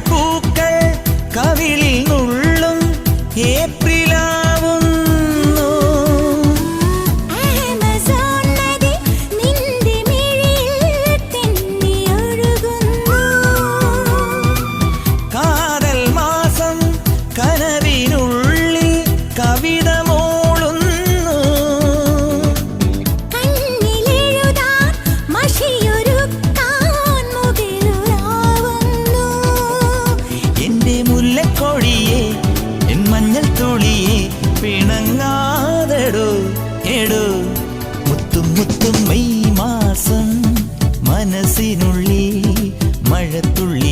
പൂക്കൾ കവിളിൽ നുള്ളും ഏപ്രിലാവുന്നു. ആമസോൺ നദി നിന്റെ മിഴിയിൽ തെന്നി ഒഴുകുന്നു. കാതൽ മാസം കനവിനുള്ളിൽ കവിത മോളുന്നു. കണ്ണിലെഴുതാൻ മഷിയൊരുക്കാൻ മുകിലുലാവുന്നു. എന്റെ മുല്ലക്കൊടിയെ എൻ മഞ്ഞൾ തുളിയെ പിണങ്ങാതെടോ എടോ. മുത്തും മുത്തും മെയ് മാസം മനസ്സിനുള്ളിൽ മഴത്തുള്ളി